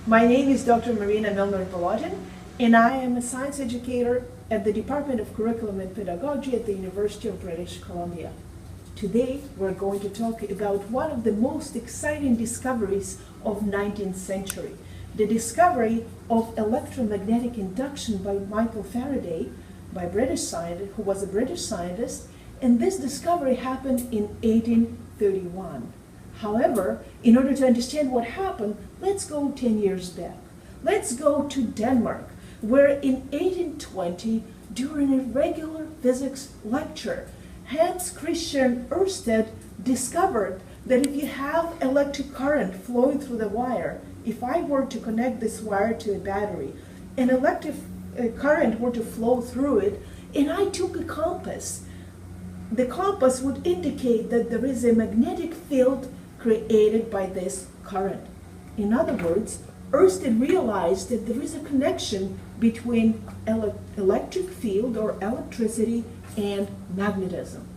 My name is Dr. Marina Milner-Volodin, and I am a science educator at the Department of Curriculum and Pedagogy at the University of British Columbia. Today, we're going to talk about one of the most exciting discoveries of 19th century, the discovery of electromagnetic induction by Michael Faraday, who was a British scientist, and this discovery happened in 1831. However, in order to understand what happened, let's go 10 years back. Let's go to Denmark, where in 1820, during a regular physics lecture, Hans Christian Ørsted discovered that if you have electric current flowing through the wire, if I were to connect this wire to a battery, an electric current were to flow through it, and I took a compass, the compass would indicate that there is a magnetic field created by this current. In other words, Ørsted realized that there is a connection between electric field or electricity and magnetism.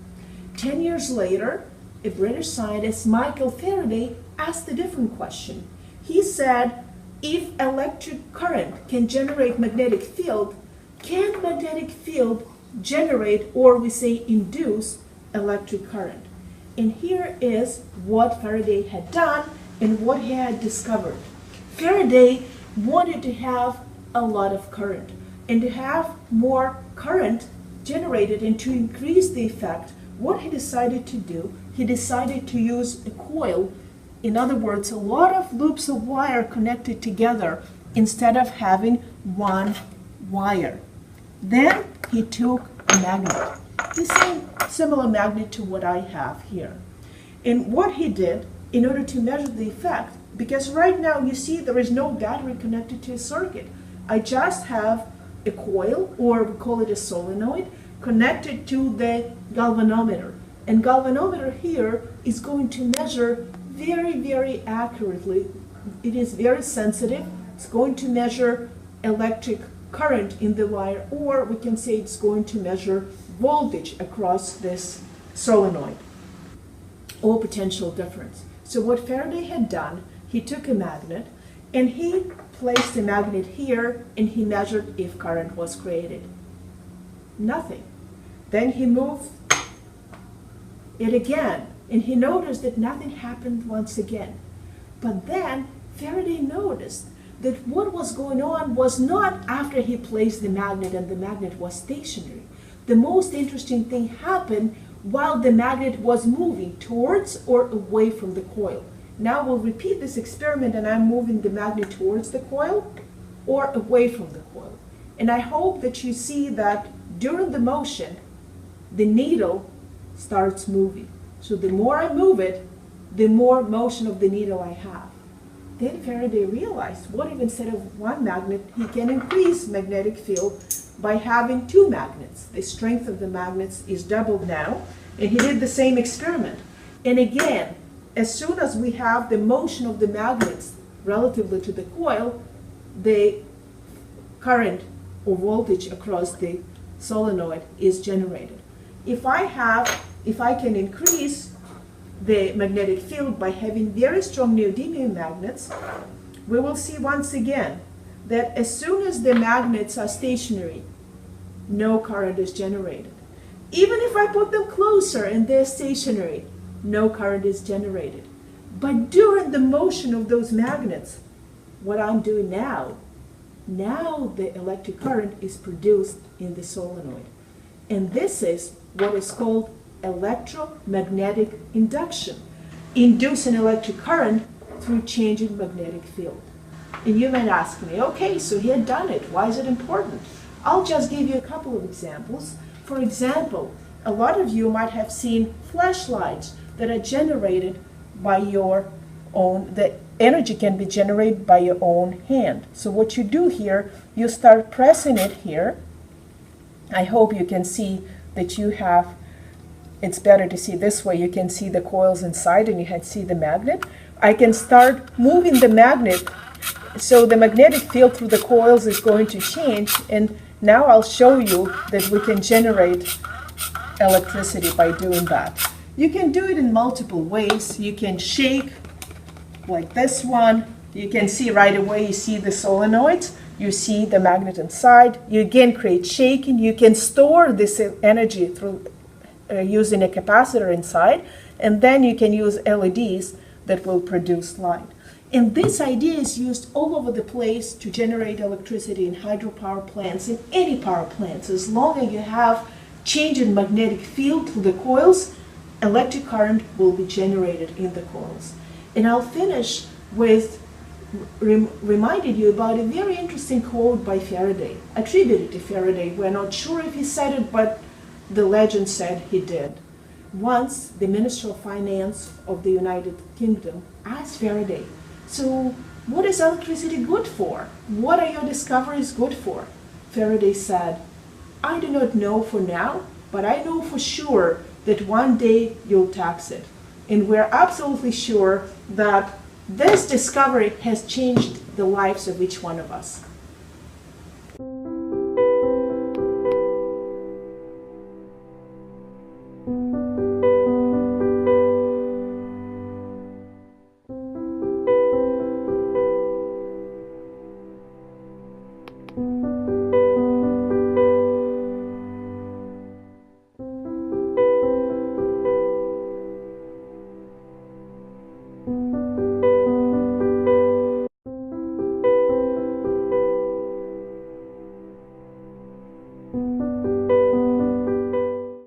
10 years later, a British scientist, Michael Faraday, asked a different question. He said, if electric current can generate magnetic field, can magnetic field generate, or we say induce, electric current? And here is what Faraday had done and what he had discovered. Faraday wanted to have a lot of current, and to have more current generated and to increase the effect, what he decided to do, he decided to use a coil. In other words, a lot of loops of wire connected together instead of having one wire. Then he took a magnet, the same similar magnet to what I have here. And what he did, in order to measure the effect, because right now you see there is no battery connected to a circuit. I just have a coil, or we call it a solenoid, connected to the galvanometer. And galvanometer here is going to measure very, very accurately. It is very sensitive. It's going to measure electric current in the wire, or we can say it's going to measure voltage across this solenoid, or potential difference. So what Faraday had done, he took a magnet and he placed the magnet here and he measured if current was created. Nothing. Then he moved it again and he noticed that nothing happened once again. But then Faraday noticed that what was going on was not after he placed the magnet and the magnet was stationary. The most interesting thing happened while the magnet was moving towards or away from the coil. Now we'll repeat this experiment and I'm moving the magnet towards the coil or away from the coil. And I hope that you see that during the motion, the needle starts moving. So the more I move it, the more motion of the needle I have. Then Faraday realized, what if instead of one magnet, he can increase magnetic field by having two magnets. The strength of the magnets is doubled now, and he did the same experiment. And again, as soon as we have the motion of the magnets relatively to the coil, the current or voltage across the solenoid is generated. If I can increase the magnetic field by having very strong neodymium magnets, we will see once again that as soon as the magnets are stationary, no current is generated. Even if I put them closer and they're stationary, no current is generated. But during the motion of those magnets, what I'm doing now the electric current is produced in the solenoid. And this is what is called electromagnetic induction, inducing electric current through changing magnetic field. And you might ask me, okay, so he had done it. Why is it important? I'll just give you a couple of examples. For example, a lot of you might have seen flashlights that are generated by your own, the energy can be generated by your own hand. So what you do here, you start pressing it here. I hope you can see that you have, it's better to see this way, you can see the coils inside and you can see the magnet. I can start moving the magnet, so the magnetic field through the coils is going to change, and now I'll show you that we can generate electricity by doing that. You can do it in multiple ways. You can shake like this one, You can see right away, you see the solenoids, you see the magnet inside. You again create shaking. You can store this energy through using a capacitor inside, and then you can use LEDs that will produce light. And this idea is used all over the place to generate electricity in hydropower plants, in any power plants. As long as you have change in magnetic field through the coils, electric current will be generated in the coils. And I'll finish with reminding you about a very interesting quote by Faraday, attributed to Faraday. We're not sure if he said it, but the legend said he did. Once, the Minister of Finance of the United Kingdom asked Faraday, "So what is electricity good for? What are your discoveries good for?" Faraday said, "I do not know for now, but I know for sure that one day you'll tax it." And we're absolutely sure that this discovery has changed the lives of each one of us.